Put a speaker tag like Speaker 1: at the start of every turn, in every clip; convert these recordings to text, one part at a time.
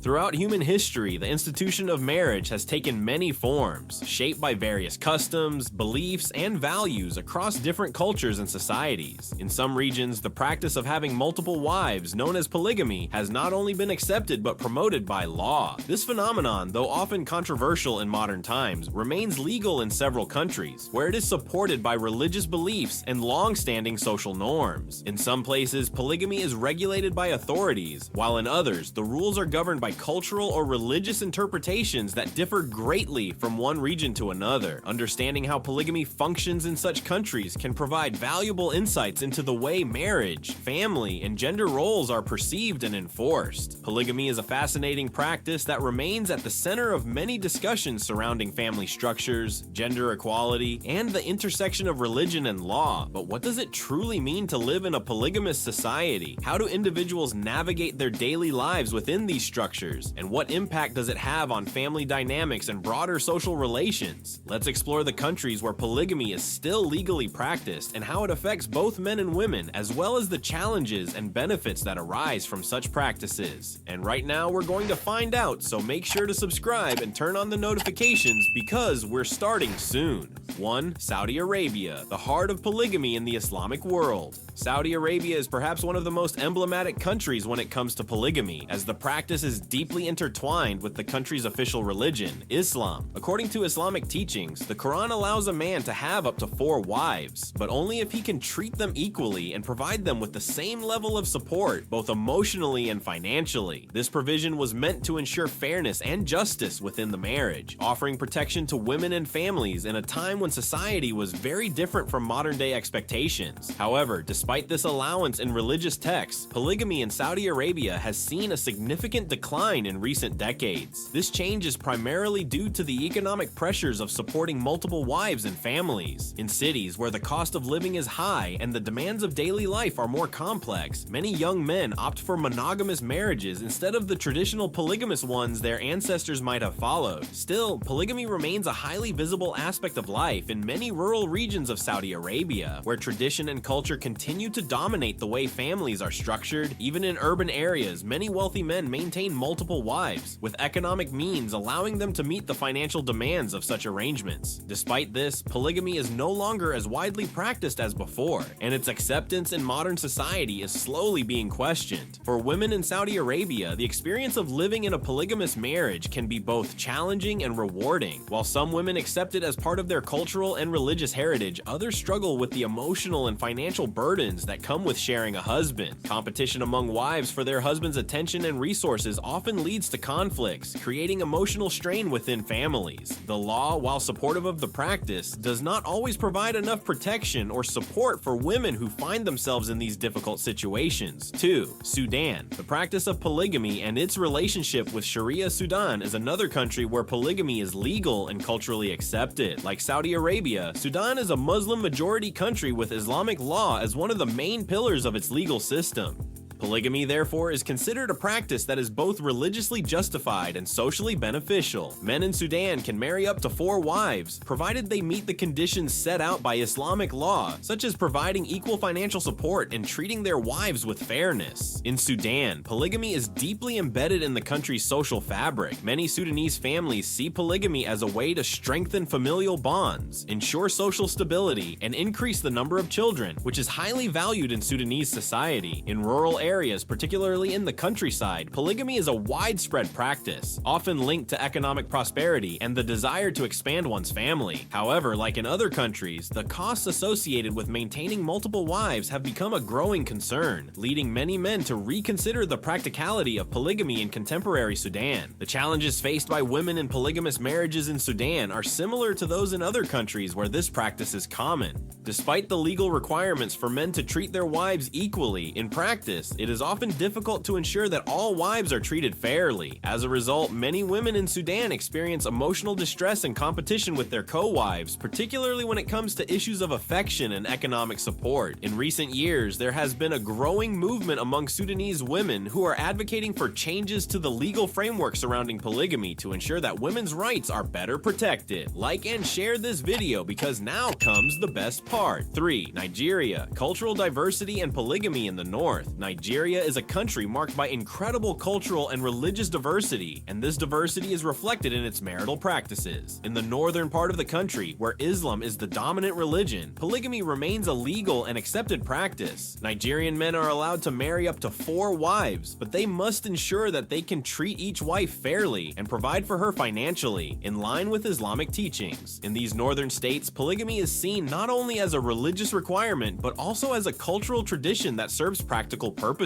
Speaker 1: Throughout human history, the institution of marriage has taken many forms, shaped by various customs, beliefs, and values across different cultures and societies. In some regions, the practice of having multiple wives, known as polygamy, has not only been accepted but promoted by law. This phenomenon, though often controversial in modern times, remains legal in several countries, where it is supported by religious beliefs and long-standing social norms. In some places, polygamy is regulated by authorities, while in others, the rules are governed by cultural or religious interpretations that differ greatly from one region to another. Understanding how polygamy functions in such countries can provide valuable insights into the way marriage, family, and gender roles are perceived and enforced. Polygamy is a fascinating practice that remains at the center of many discussions surrounding family structures, gender equality, and the intersection of religion and law. But what does it truly mean to live in a polygamous society? How do individuals navigate their daily lives within these structures? And what impact does it have on family dynamics and broader social relations? Let's explore the countries where polygamy is still legally practiced and how it affects both men and women, as well as the challenges and benefits that arise from such practices. And right now we're going to find out, so make sure to subscribe and turn on the notifications because we're starting soon. 1. Saudi Arabia, the heart of polygamy in the Islamic world. Saudi Arabia is perhaps one of the most emblematic countries when it comes to polygamy, as the practice is deeply intertwined with the country's official religion, Islam. According to Islamic teachings, the Quran allows a man to have up to 4 wives, but only if he can treat them equally and provide them with the same level of support, both emotionally and financially. This provision was meant to ensure fairness and justice within the marriage, offering protection to women and families in a time when society was very different from modern-day expectations. However, despite this allowance in religious texts, polygamy in Saudi Arabia has seen a significant decline in recent decades. This change is primarily due to the economic pressures of supporting multiple wives and families. In cities where the cost of living is high and the demands of daily life are more complex, many young men opt for monogamous marriages instead of the traditional polygamous ones their ancestors might have followed. Still, polygamy remains a highly visible aspect of life in many rural regions of Saudi Arabia, where tradition and culture continue to dominate the way families are structured. Even in urban areas, many wealthy men maintain multiple wives, with economic means allowing them to meet the financial demands of such arrangements. Despite this, polygamy is no longer as widely practiced as before, and its acceptance in modern society is slowly being questioned. For women in Saudi Arabia, the experience of living in a polygamous marriage can be both challenging and rewarding. While some women accept it as part of their cultural and religious heritage, others struggle with the emotional and financial burdens that come with sharing a husband. Competition among wives for their husband's attention and resources often leads to conflicts, creating emotional strain within families. The law, while supportive of the practice, does not always provide enough protection or support for women who find themselves in these difficult situations. 2. Sudan. The practice of polygamy and its relationship with Sharia Sudan is another country where polygamy is legal and culturally accepted. Like Saudi Arabia, Sudan is a Muslim-majority country with Islamic law as one of the main pillars of its legal system. Polygamy, therefore, is considered a practice that is both religiously justified and socially beneficial. Men in Sudan can marry up to 4 wives, provided they meet the conditions set out by Islamic law, such as providing equal financial support and treating their wives with fairness. In Sudan, polygamy is deeply embedded in the country's social fabric. Many Sudanese families see polygamy as a way to strengthen familial bonds, ensure social stability, and increase the number of children, which is highly valued in Sudanese society. In rural areas, particularly in the countryside, polygamy is a widespread practice, often linked to economic prosperity and the desire to expand one's family. However, like in other countries, the costs associated with maintaining multiple wives have become a growing concern, leading many men to reconsider the practicality of polygamy in contemporary Sudan. The challenges faced by women in polygamous marriages in Sudan are similar to those in other countries where this practice is common. Despite the legal requirements for men to treat their wives equally, in practice, it is often difficult to ensure that all wives are treated fairly. As a result, many women in Sudan experience emotional distress and competition with their co-wives, particularly when it comes to issues of affection and economic support. In recent years, there has been a growing movement among Sudanese women who are advocating for changes to the legal framework surrounding polygamy to ensure that women's rights are better protected. Like and share this video because now comes the best part. 3. Nigeria. Cultural diversity and polygamy in the north. Nigeria Nigeria is a country marked by incredible cultural and religious diversity, and this diversity is reflected in its marital practices. In the northern part of the country, where Islam is the dominant religion, polygamy remains a legal and accepted practice. Nigerian men are allowed to marry up to 4 wives, but they must ensure that they can treat each wife fairly and provide for her financially, in line with Islamic teachings. In these northern states, polygamy is seen not only as a religious requirement, but also as a cultural tradition that serves practical purposes.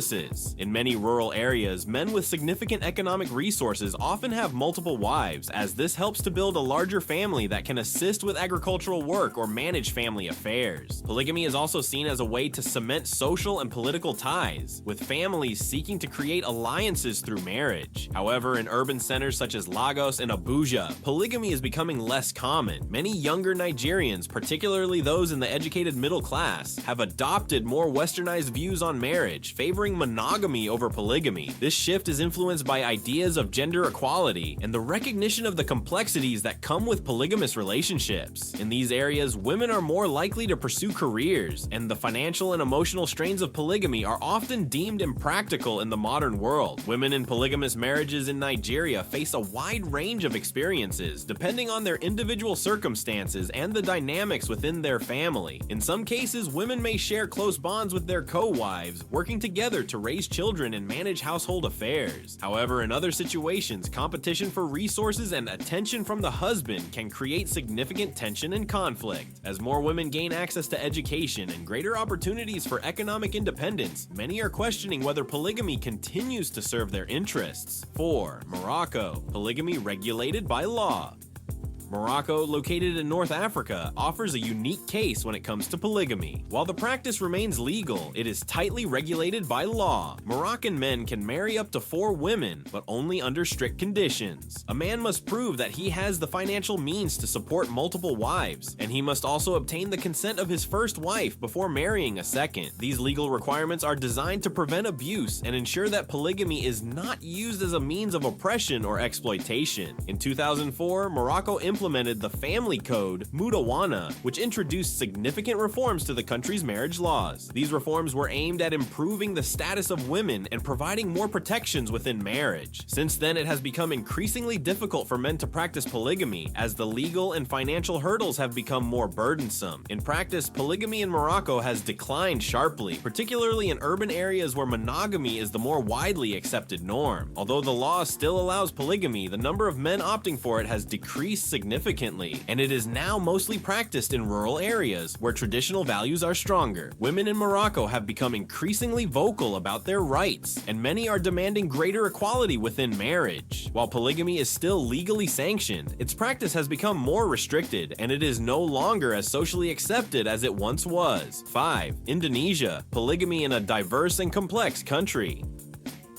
Speaker 1: In many rural areas, men with significant economic resources often have multiple wives, as this helps to build a larger family that can assist with agricultural work or manage family affairs. Polygamy is also seen as a way to cement social and political ties, with families seeking to create alliances through marriage. However, in urban centers such as Lagos and Abuja, polygamy is becoming less common. Many younger Nigerians, particularly those in the educated middle class, have adopted more westernized views on marriage, favoring monogamy over polygamy. This shift is influenced by ideas of gender equality and the recognition of the complexities that come with polygamous relationships. In these areas, women are more likely to pursue careers, and the financial and emotional strains of polygamy are often deemed impractical in the modern world. Women in polygamous marriages in Nigeria face a wide range of experiences, depending on their individual circumstances and the dynamics within their family. In some cases, women may share close bonds with their co-wives, working together to raise children and manage household affairs. However, in other situations, competition for resources and attention from the husband can create significant tension and conflict. As more women gain access to education and greater opportunities for economic independence, many are questioning whether polygamy continues to serve their interests. 4. Morocco. Polygamy regulated by law. Morocco, located in North Africa, offers a unique case when it comes to polygamy. While the practice remains legal, it is tightly regulated by law. Moroccan men can marry up to 4 women, but only under strict conditions. A man must prove that he has the financial means to support multiple wives, and he must also obtain the consent of his first wife before marrying a second. These legal requirements are designed to prevent abuse and ensure that polygamy is not used as a means of oppression or exploitation. In 2004, Morocco implemented the family code Mudawana, which introduced significant reforms to the country's marriage laws. These reforms were aimed at improving the status of women and providing more protections within marriage. Since then, it has become increasingly difficult for men to practice polygamy, as the legal and financial hurdles have become more burdensome. In practice, polygamy in Morocco has declined sharply, particularly in urban areas where monogamy is the more widely accepted norm. Although the law still allows polygamy, the number of men opting for it has decreased significantly, and it is now mostly practiced in rural areas where traditional values are stronger. Women in Morocco have become increasingly vocal about their rights, and many are demanding greater equality within marriage. While polygamy is still legally sanctioned, its practice has become more restricted, and it is no longer as socially accepted as it once was. 5. Indonesia. Polygamy in a diverse and complex country.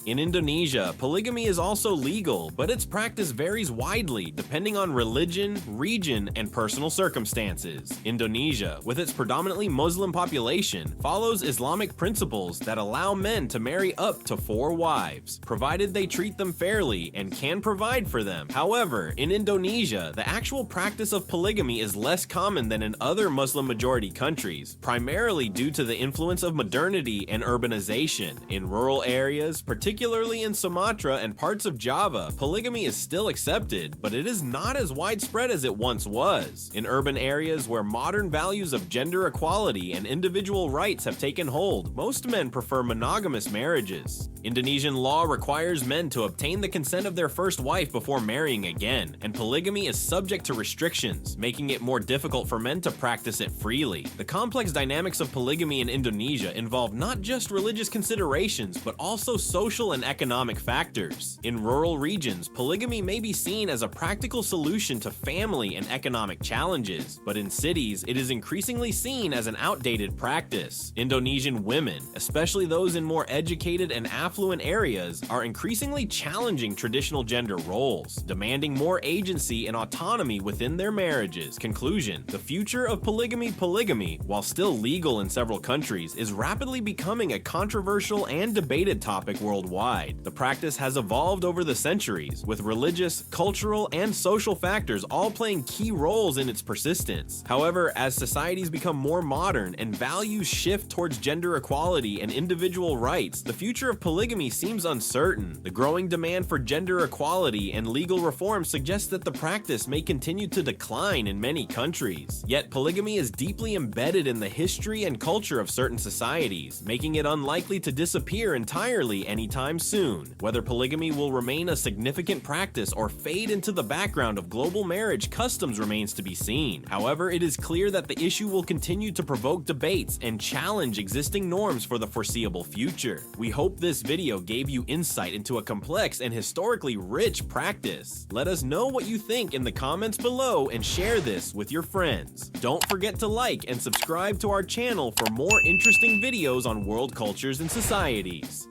Speaker 1: In Indonesia, polygamy is also legal, but its practice varies widely depending on religion, region, and personal circumstances. Indonesia, with its predominantly Muslim population, follows Islamic principles that allow men to marry up to 4 wives, provided they treat them fairly and can provide for them. However, in Indonesia, the actual practice of polygamy is less common than in other Muslim-majority countries, primarily due to the influence of modernity and urbanization. In rural areas, particularly in Sumatra and parts of Java, polygamy is still accepted, but it is not as widespread as it once was. In urban areas where modern values of gender equality and individual rights have taken hold, most men prefer monogamous marriages. Indonesian law requires men to obtain the consent of their first wife before marrying again, and polygamy is subject to restrictions, making it more difficult for men to practice it freely. The complex dynamics of polygamy in Indonesia involve not just religious considerations, but also social and economic factors. In rural regions, polygamy may be seen as a practical solution to family and economic challenges, but in cities, it is increasingly seen as an outdated practice. Indonesian women, especially those in more educated and affluent areas, are increasingly challenging traditional gender roles, demanding more agency and autonomy within their marriages. Conclusion: the future of polygamy, while still legal in several countries, is rapidly becoming a controversial and debated topic worldwide. worldwide. The practice has evolved over the centuries, with religious, cultural, and social factors all playing key roles in its persistence. However, as societies become more modern and values shift towards gender equality and individual rights, the future of polygamy seems uncertain. The growing demand for gender equality and legal reform suggests that the practice may continue to decline in many countries. Yet polygamy is deeply embedded in the history and culture of certain societies, making it unlikely to disappear entirely anytime soon. Whether polygamy will remain a significant practice or fade into the background of global marriage customs remains to be seen. However, it is clear that the issue will continue to provoke debates and challenge existing norms for the foreseeable future. We hope this video gave you insight into a complex and historically rich practice. Let us know what you think in the comments below and share this with your friends. Don't forget to like and subscribe to our channel for more interesting videos on world cultures and societies.